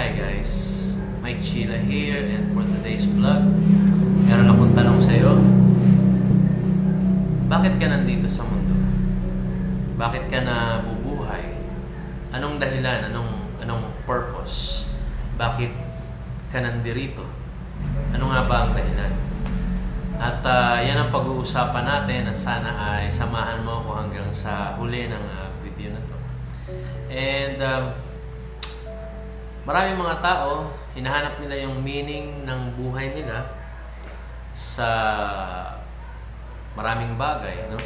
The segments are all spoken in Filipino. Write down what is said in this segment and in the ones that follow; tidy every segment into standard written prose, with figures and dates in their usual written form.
Hi guys, Mike Sheila here, and for today's vlog, meron akong tanong sa'yo. Bakit ka nandito sa mundo? Bakit ka nabubuhay? Anong dahilan? Anong purpose? Bakit ka nandito? Ano nga ba ang dahilan? At yan ang pag-uusapan natin, at sana ay samahan mo ako hanggang sa huli ng video na to. And maraming mga tao, hinahanap nila yung meaning ng buhay nila sa maraming bagay, no?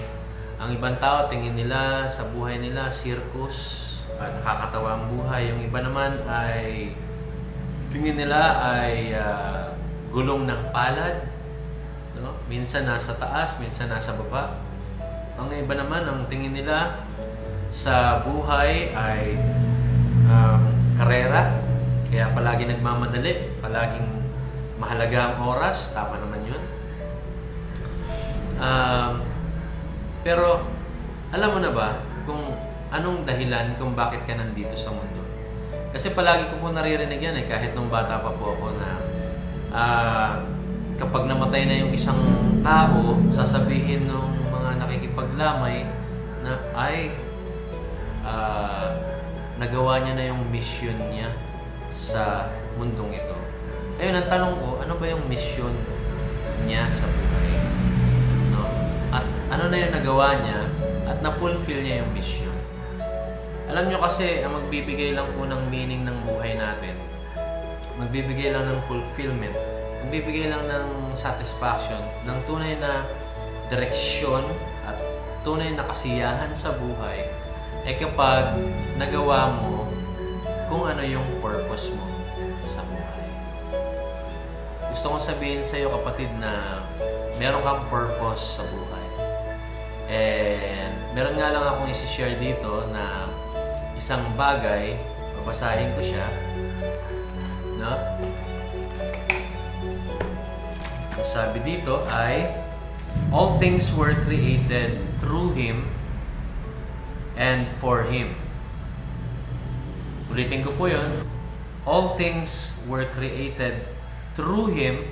Ang ibang tao, tingin nila sa buhay nila, circus, at nakakatawa ang buhay. Yung iba naman ay tingin nila ay gulong ng palad, no? Minsan nasa taas, minsan nasa baba. Ang iba naman, ang tingin nila sa buhay ay karera. Kaya palagi nagmamadali, palaging mahalaga ang oras, tama naman yun. Pero alam mo na ba kung anong dahilan kung bakit ka nandito sa mundo? Kasi palagi ko po naririnig yan kahit nung bata pa po ako na kapag namatay na yung isang tao, sasabihin ng mga nakikipaglamay na ay nagawa niya na yung mission niya sa mundong ito. Ayun, ang tanong ko, ano ba yung mission niya sa buhay? No? At ano na yung nagawa niya at na-fulfill niya yung mission? Alam nyo kasi, ang magbibigay lang po ng meaning ng buhay natin, magbibigay lang ng fulfillment, magbibigay lang ng satisfaction, ng tunay na direksyon at tunay na kasiyahan sa buhay, ay kapag nagawa mo kung ano yung purpose mo sa buhay. Gusto kong sabihin sa iyo, kapatid, na meron kang purpose sa buhay. And meron nga lang akong isi-share dito na isang bagay, babasahin ko siya, no? Sabi dito ay, all things were created through Him and for Him. Ulitin ko po yun. All things were created through Him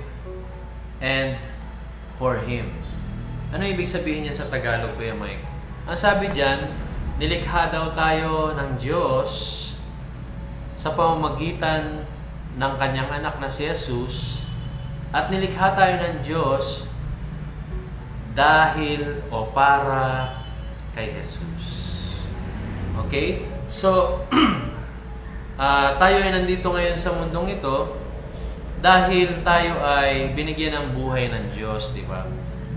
and for Him. Ano ibig sabihin niya sa Tagalog, Kuya Mike? Ang sabi diyan, nilikha daw tayo ng Diyos sa pamamagitan ng Kanyang anak na si Jesus, at nilikha tayo ng Diyos dahil o para kay Jesus. Okay? So, tayo ay nandito ngayon sa mundong ito dahil tayo ay binigyan ng buhay ng Diyos, di ba?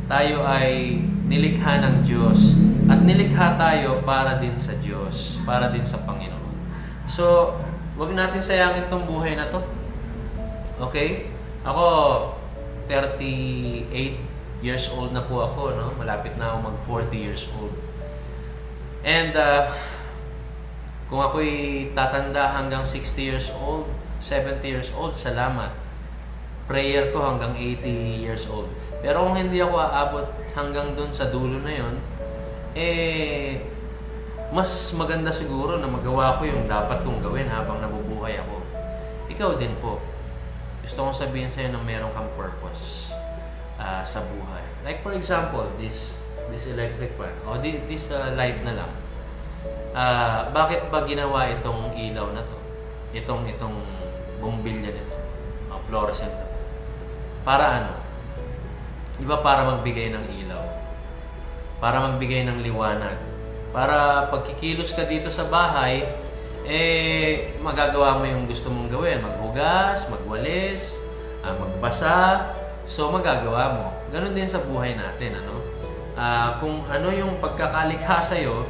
Tayo ay nilikha ng Diyos at nilikha tayo para din sa Diyos, para din sa Panginoon. So, wag natin sayangin tong buhay na to. Okay? Ako, 38 years old na po ako, no? Malapit na ako mag 40 years old. And kung ako'y tatanda hanggang 60 years old, 70 years old, salamat. Prayer ko hanggang 80 years old. Pero kung hindi ako aabot hanggang dun sa dulo na yon, mas maganda siguro na magawa ko yung dapat kong gawin habang nabubuhay ako. Ikaw din po. Gusto kong sabihin sa'yo na meron kang purpose sa buhay. Like for example, this electric fan. O this light na lang. Bakit ba ginawa itong ilaw na to? Itong bumbilya nito. Fluorescent. Para ano? Diba para magbigay ng ilaw? Para magbigay ng liwanag. Para pagkikilos ka dito sa bahay, magagawa mo yung gusto mong gawin. Maghugas, magwalis, magbasa. So, magagawa mo. Ganon din sa buhay natin, ano? Kung ano yung pagkakalikha sa'yo,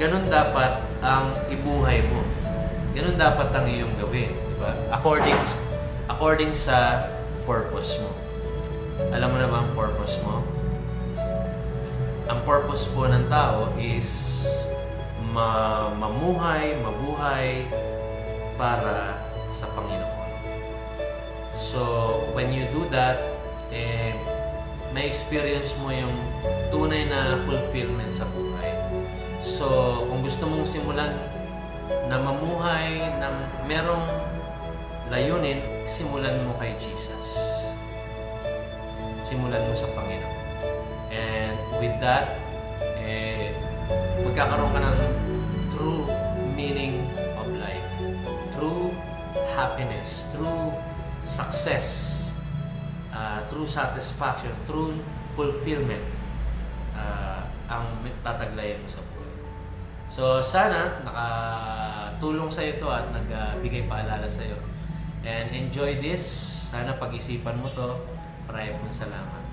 ganun dapat ang ibuhay mo. Ganun dapat ang iyong gawin, di ba? According sa purpose mo. Alam mo na ba ang purpose mo? Ang purpose po ng tao is mamuhay, mabuhay para sa Panginoon. So, when you do that, may experience mo yung tunay na fulfillment sa buhay. So, kung gusto mong simulan na mamuhay ng merong layunin, simulan mo kay Jesus. Simulan mo sa Panginoon. And with that, magkakaroon ka ng true meaning of life, true happiness, true success, true satisfaction, true fulfillment ang tataglayan mo sa buhay. So sana nakatulong sa ito at nagbigay paalala sa iyo. And enjoy this. Sana pag-isipan mo to. Maraming salamat.